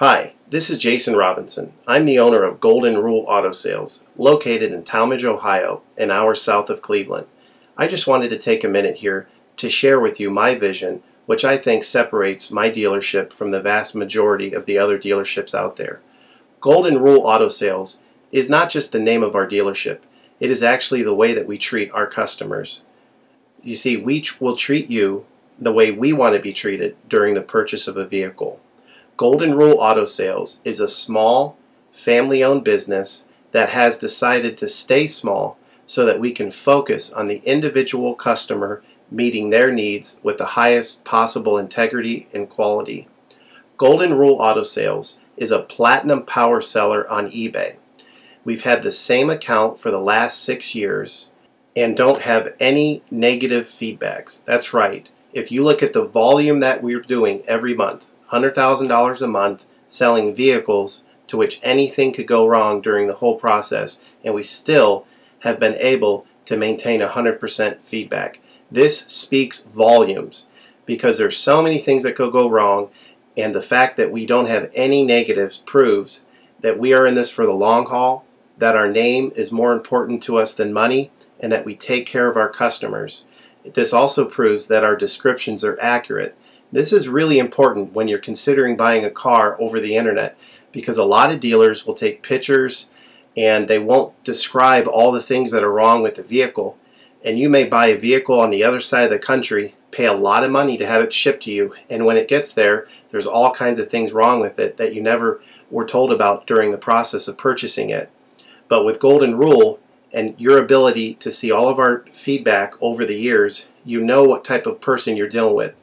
Hi, this is Jason Robinson. I'm the owner of Golden Rule Auto Sales, located in Tallmadge, Ohio, an hour south of Cleveland. I just wanted to take a minute here to share with you my vision, which I think separates my dealership from the vast majority of the other dealerships out there. Golden Rule Auto Sales is not just the name of our dealership, it is actually the way that we treat our customers. You see, we will treat you the way we want to be treated during the purchase of a vehicle. Golden Rule Auto Sales is a small, family-owned business that has decided to stay small so that we can focus on the individual customer meeting their needs with the highest possible integrity and quality. Golden Rule Auto Sales is a platinum power seller on eBay. We've had the same account for the last 6 years and don't have any negative feedbacks. That's right. If you look at the volume that we're doing every month, $100,000 a month selling vehicles to which anything could go wrong during the whole process, and we still have been able to maintain 100% feedback. This speaks volumes because there's so many things that could go wrong, and the fact that we don't have any negatives proves that we are in this for the long haul, that our name is more important to us than money, and that we take care of our customers. This also proves that our descriptions are accurate. This is really important when you're considering buying a car over the internet, because a lot of dealers will take pictures and they won't describe all the things that are wrong with the vehicle, and you may buy a vehicle on the other side of the country, pay a lot of money to have it shipped to you, and when it gets there, there's all kinds of things wrong with it that you never were told about during the process of purchasing it. But with Golden Rule and your ability to see all of our feedback over the years, you know what type of person you're dealing with.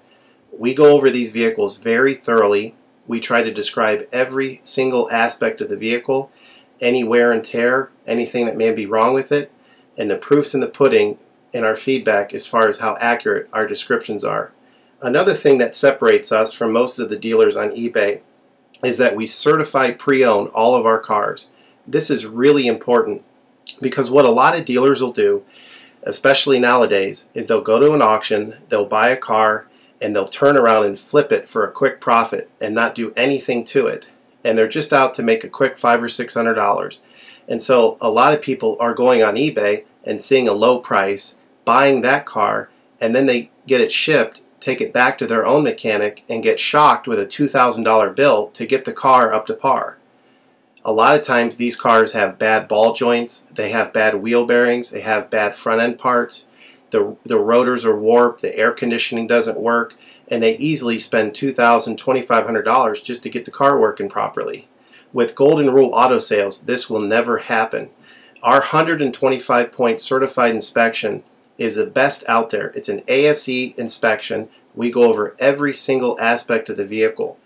We go over these vehicles very thoroughly. We try to describe every single aspect of the vehicle, any wear and tear, anything that may be wrong with it, and the proof's in the pudding in our feedback as far as how accurate our descriptions are. Another thing that separates us from most of the dealers on eBay is that we certify pre-owned all of our cars. This is really important because what a lot of dealers will do, especially nowadays, is they'll go to an auction, they'll buy a car, and they'll turn around and flip it for a quick profit and not do anything to it. And they're just out to make a quick $500 or $600. And so a lot of people are going on eBay and seeing a low price, buying that car, and then they get it shipped, take it back to their own mechanic, and get shocked with a $2,000 bill to get the car up to par. A lot of times these cars have bad ball joints, they have bad wheel bearings, they have bad front end parts. The rotors are warped, the air conditioning doesn't work, and they easily spend $2,000, $2,500 just to get the car working properly. With Golden Rule Auto Sales, this will never happen. Our 125-point certified inspection is the best out there. It's an ASE inspection. We go over every single aspect of the vehicle.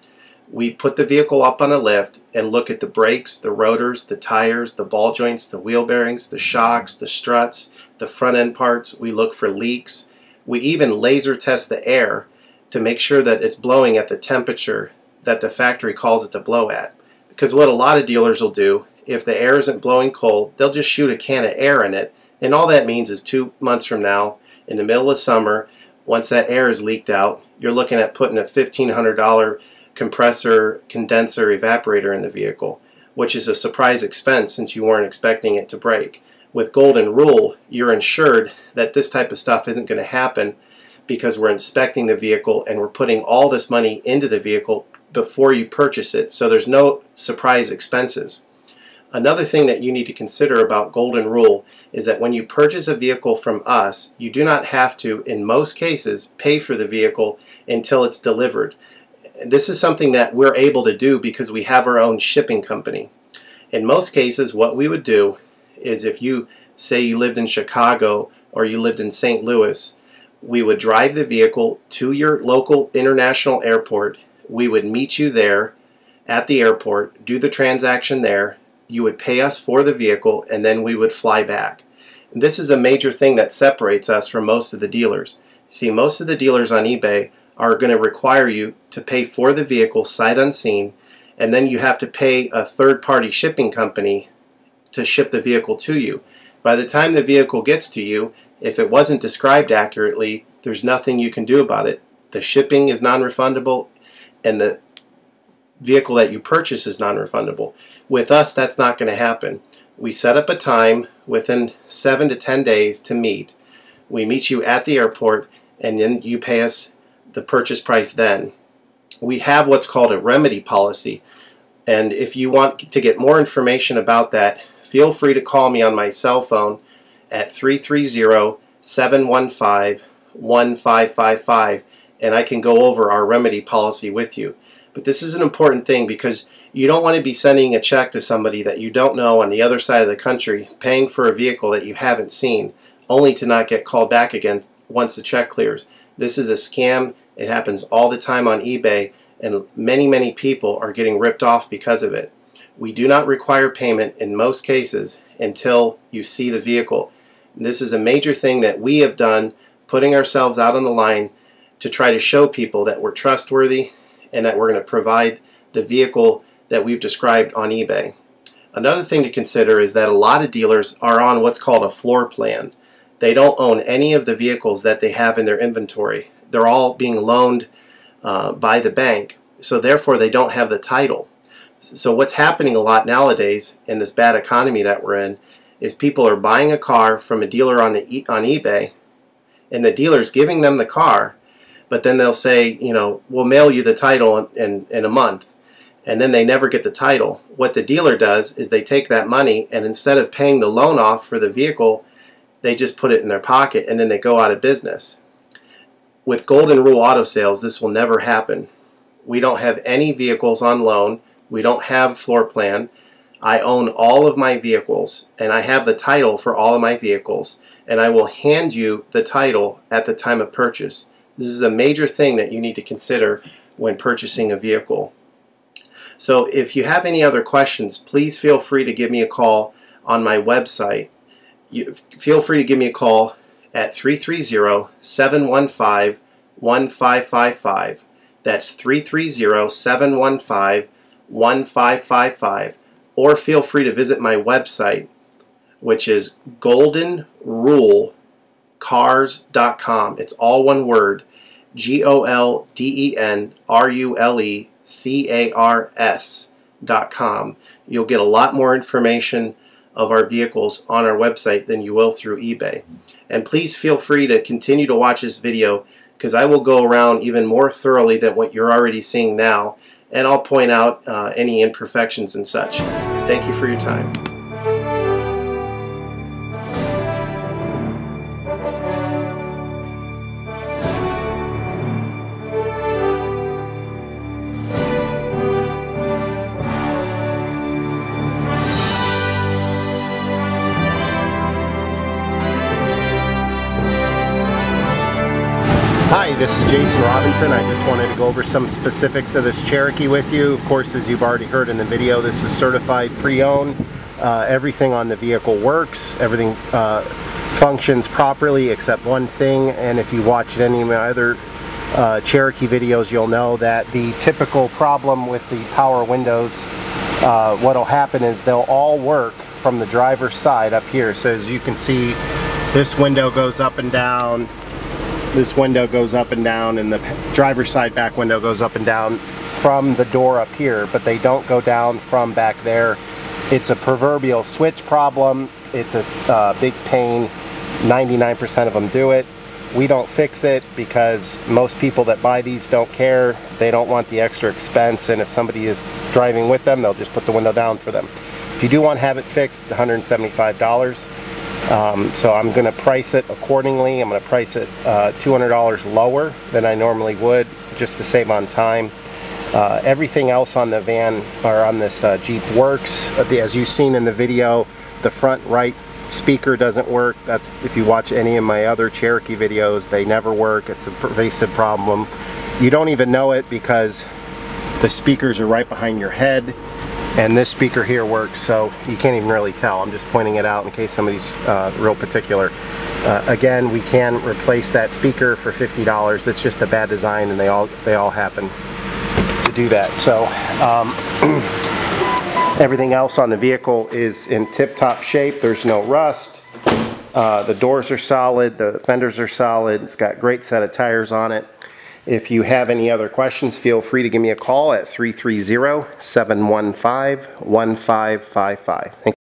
We put the vehicle up on a lift and look at the brakes, the rotors, the tires, the ball joints, the wheel bearings, the shocks, the struts, the front end parts. We look for leaks. We even laser test the air to make sure that it's blowing at the temperature that the factory calls it to blow at. Because what a lot of dealers will do, if the air isn't blowing cold, they'll just shoot a can of air in it, and all that means is 2 months from now, in the middle of summer, once that air is leaked out, you're looking at putting a $1,500 compressor, condenser, evaporator in the vehicle, which is a surprise expense since you weren't expecting it to break. With Golden Rule, you're insured that this type of stuff isn't going to happen because we're inspecting the vehicle and we're putting all this money into the vehicle before you purchase it, so there's no surprise expenses. Another thing that you need to consider about Golden Rule is that when you purchase a vehicle from us, you do not have to, in most cases, pay for the vehicle until it's delivered. This is something that we're able to do because we have our own shipping company. In most cases, what we would do is if you say you lived in Chicago or you lived in St. Louis, we would drive the vehicle to your local international airport. We would meet you there at the airport, do the transaction there. You would pay us for the vehicle, and then we would fly back. This is a major thing that separates us from most of the dealers. See, most of the dealers on eBay are going to require you to pay for the vehicle sight unseen, and then you have to pay a third-party shipping company to ship the vehicle to you. By the time the vehicle gets to you, if it wasn't described accurately, there's nothing you can do about it. The shipping is non-refundable, and the vehicle that you purchase is non-refundable. With us, that's not going to happen. We set up a time within 7 to 10 days to meet. We meet you at the airport, and then you pay us the purchase price then. We have what's called a remedy policy, and if you want to get more information about that, feel free to call me on my cell phone at 330-715-1555, and I can go over our remedy policy with you. But this is an important thing because you don't want to be sending a check to somebody that you don't know on the other side of the country, paying for a vehicle that you haven't seen, only to not get called back again once the check clears. This is a scam. It happens all the time on eBay, and many people are getting ripped off because of it. We do not require payment in most cases until you see the vehicle. This is a major thing that we have done, putting ourselves out on the line to try to show people that we're trustworthy and that we're going to provide the vehicle that we've described on eBay. Another thing to consider is that a lot of dealers are on what's called a floor plan. They don't own any of the vehicles that they have in their inventory. They're all being loaned by the bank, so therefore they don't have the title. So what's happening a lot nowadays in this bad economy that we're in is people are buying a car from a dealer on eBay, and the dealer's giving them the car, but then they'll say, you know, we'll mail you the title in a month, and then they never get the title. What the dealer does is they take that money, and instead of paying the loan off for the vehicle, they just put it in their pocket, and then they go out of business. With Golden Rule Auto Sales, this will never happen. We don't have any vehicles on loan. We don't have floor plan. I own all of my vehicles, and I have the title for all of my vehicles, and I will hand you the title at the time of purchase. This is a major thing that you need to consider when purchasing a vehicle. So if you have any other questions, please feel free to give me a call on my website. Feel free to give me a call at 330-715-1555. That's 330-715-1555. Or feel free to visit my website, which is goldenrulecars.com. It's all one word, goldenrulecars.com. You'll get a lot more information of our vehicles on our website than you will through eBay. And please feel free to continue to watch this video, because I will go around even more thoroughly than what you're already seeing now, and I'll point out any imperfections and such. Thank you for your time. Hi, this is Jason Robinson. I just wanted to go over some specifics of this Cherokee with you. Of course, as you've already heard in the video, this is certified pre-owned. Everything on the vehicle works. Everything functions properly except one thing, and if you watched any of my other Cherokee videos, you'll know that the typical problem with the power windows, what'll happen is they'll all work from the driver's side up here. So as you can see, this window goes up and down, this window goes up and down, and the driver's side back window goes up and down from the door up here, but they don't go down from back there. It's a proverbial switch problem. It's a big pain. 99% of them do it. We don't fix it because most people that buy these don't care. They don't want the extra expense, and if somebody is driving with them, they'll just put the window down for them. If you do want to have it fixed, it's $175. So I'm going to price it accordingly. I'm going to price it $200 lower than I normally would, just to save on time. Everything else on the van, or on this Jeep, works. As you've seen in the video, the front right speaker doesn't work. That's, if you watch any of my other Cherokee videos, they never work. It's a pervasive problem. You don't even know it because the speakers are right behind your head, and this speaker here works, so you can't even really tell. I'm just pointing it out in case somebody's real particular. Again, we can replace that speaker for $50. It's just a bad design, and they all happen to do that. So everything else on the vehicle is in tip-top shape. There's no rust. The doors are solid. The fenders are solid. It's got a great set of tires on it. If you have any other questions, feel free to give me a call at 330-715-1555.